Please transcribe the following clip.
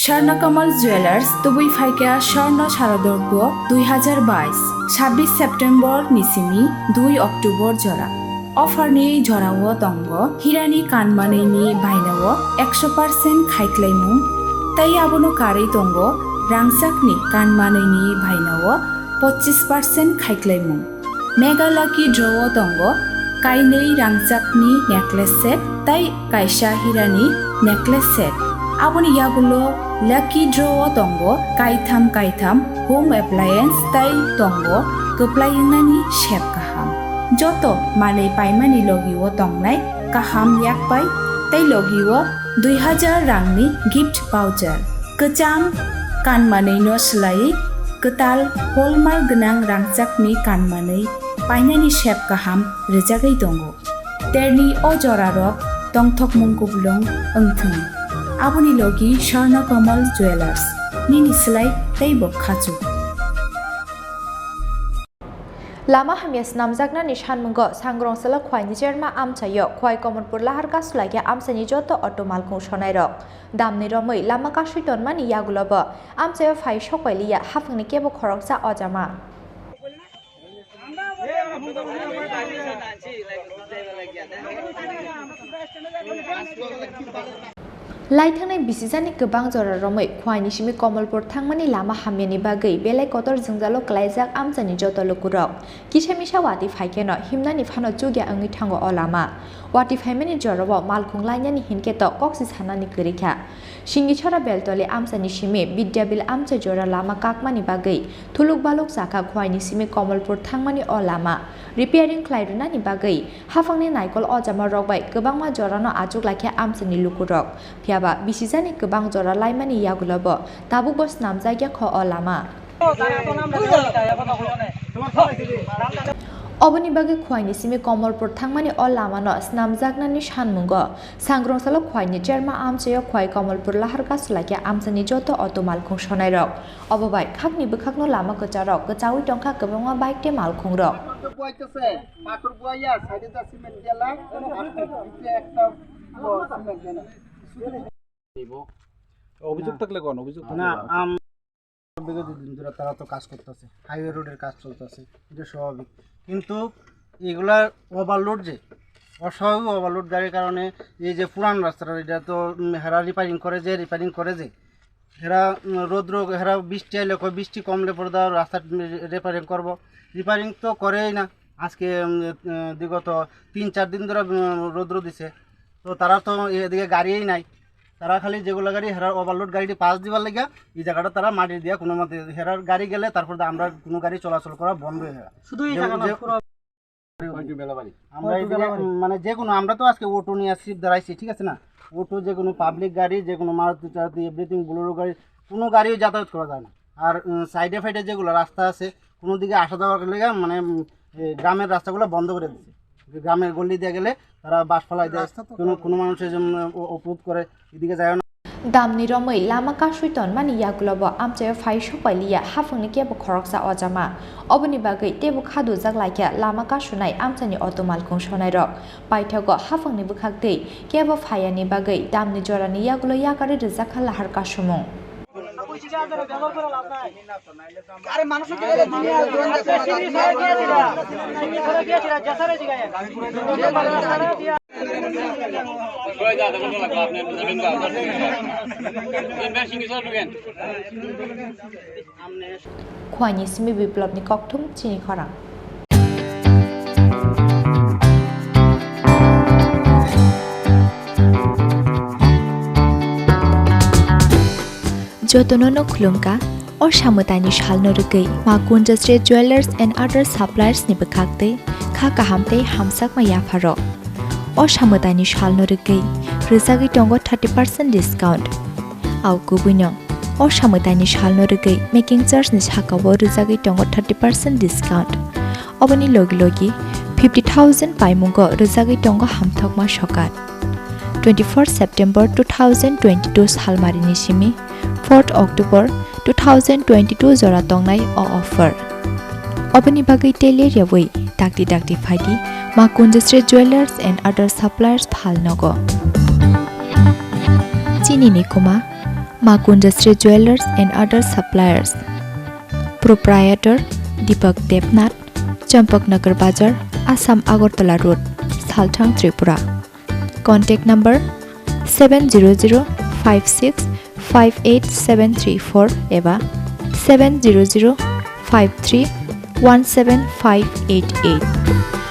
Swarnakamal jewellers তুবুই ফাইকা স্বর্ণ শারদর্ঘ 2022 26 September নিসিমি 2 October জরা অফারনি জরাও তঙ্গ হিরানি কানমানैनि बायनाव 100% खायख्लायमुं ताई आबोनो कारै तंग रांसाकनि कानमानैनि बायनाव 25% खायख्लायमुं मेगा लाकी ड्रव तंग काइनै रांसाकनि नेकलेस सेट ताई कायसा हिरानि नेकलेस सेट आबोनि यागुलो लाकी ड्रव तंग कायथाम होम एप्लायेंस ताई तंग गोप्लायिंनानि शेप गाहाम जतो मानै पाइमानि लगिओ तंगनाय गाहाम याकपाय ताई लगिओ 2000 रांनि गिफ्ट भाउचार गोजाम कानमानैनो सोलायै गोताल हलमार्क गोनां रांसाकनि कानमानै पाइनानि शेप गाहाम रोजागै दङ तेरनि अजरारक तंथकमुंगुबलुं ओंथों आबोनि लगी स्वर्णकमल जुवेलार्स निनि सोलाय तैबो खाजु Lama Hamya Swnamjaknani Sanmungo Sangrongsalah Khowai Jerma Amchaini Khowai Kamalpur Lahar Kasulaikha Amchaini joto auto Malkhung Sonairok damni romoi Lama Kashuiton mani yagulobo Amchaini fai sokwailiya hafungni kebo Khorang sa ojama Laithangnaय bisijani gobang jora romoi Khowai simi Kamalpur thangmani Lama Hamyani bagui belai kotor jwngjalo klaijak Amchaini joto lukurok kisamisa wati faikeno himnani phano chugya angui thango o lama wati faimani jorao Malkhung lainani hinketo koksi sanani korikha singi chora beltoli Amchaini simi bidyabil Amchai jora lama kakmani bagui thuluk baluk jaka Khowai simi Kamalpur thangmani o lama repairing khlairunani bagui hafangni naikol ojama rokbai gobangma jorano achuk lakha Amchaini lukurok phiaba bisijani gobang jora laimani yagulobo tabukbo Swnamjakya o lama Oboni bagi Khowai simi Kamalpur thangmani o lamano Swnamjaknani Sanmungo Sangrongsalah Khowai jerma Amchaini Khowai Kamalpur Lahar Kasulaikha Amchaini joto auto Malkhung Sonairok obobai khakni bukhakno lama kocharok gochawi tongkha gobangma bike te Malkhung rok অভিযোগ থাকলে কোন অভিযোগ না বিগত দিন ধরে তারা তো কাজ করতেছে হাইওয়ে রোডের কাজ চলতেছে এটা স্বাভাবিক কিন্তু এগুলার ওভারলোড যে অস্বাভাবিক ওভারলোড গাড়ির কারণে এই যে পুরান রাস্তাটা এটা তো হেরা রিপেয়ারিং করে যে হেরা রোদ্র হেরা বৃষ্টি আইলে বৃষ্টি কমলে পরে রাস্তা রিপেয়ারিং করব রিপেয়ারিং তো করেই না আজকে বিগত 3-4 দিন ধরে রোদ্র দিছে তো তারা তো এদিকে গাড়িই নাই তারা খালি যেগুলো গাড়ি হেরার ওভারলোড গাড়িটি পাস দিবার লাগিয়া এই জায়গাটা তারা মাটি দিয়া কোনো মতে হেরার গাড়ি গেলে তারপর আমরা কোনো গাড়ি চলাচল করা বন্ধ হয়ে যায় শুধু আমরা মানে যে কোনো আমরা তো আজকে অটো নিয়ে আসছি দাঁড়াইছি ঠিক আছে না অটো যে কোনো পাবলিক গাড়ি যে কোনো মারুতি টারুতি এভরিথিং বোলেরো গাড়ি কোনো গাড়িও যাতায়াত করা যায় না আর সাইডে ফাইডে যেগুলো রাস্তা আছে কোনো দিকে আসা যাওয়ার লেগে মানে গ্রামের রাস্তাগুলো বন্ধ করে দিচ্ছে গ্রামের গলি দিয়ে গেলে তারা বাস ফলাই দেয় কোনো মানুষের জন্য অপরোধ করে এদিকে যায় না damni romoi lama kashuiton mani yagulobo Amchaini fai sokwailiya hafungni kebo Khorang sa ojama oboni bagui tebu khadu jaklaikha lama kashunai Amchaini auto Malkhung Sonairok paithago hafungni bukhaktei kebo phaiani bagui damni jorani yagulo yakare rijaka Lahar kasumung আরে মানুষ Khowai simi biplobni kokthum Chini Khorang Jotonono khulungka or samutani shalno rugui Malkhung Industry Jewelers and other suppliers ni bukhakte kha kahamte hamsak ma yafaro or samutani shalno rugui rizagi tongo 30% discount au kubuino or samutani shalno rugui making charge ni sakabo rizagi tongo 30% discount oboni logi 50,000 paimungo rizagi tongo hamthokma sokat 24 September 2022 salmarini simi 4 October 2022 jora tongnai o offer oboni bagai tele yawai dakti phaidi Malkhung Industry Jewelers and other suppliers phalnogo Chini ni kuma Maku Industry Jewelers and Other Suppliers. Proprietor Deepak Devnath, Champaknagar Bazar, Assam Agartala Road, Salthang, Tripura. Contact number 70056587734 eva 70053175588.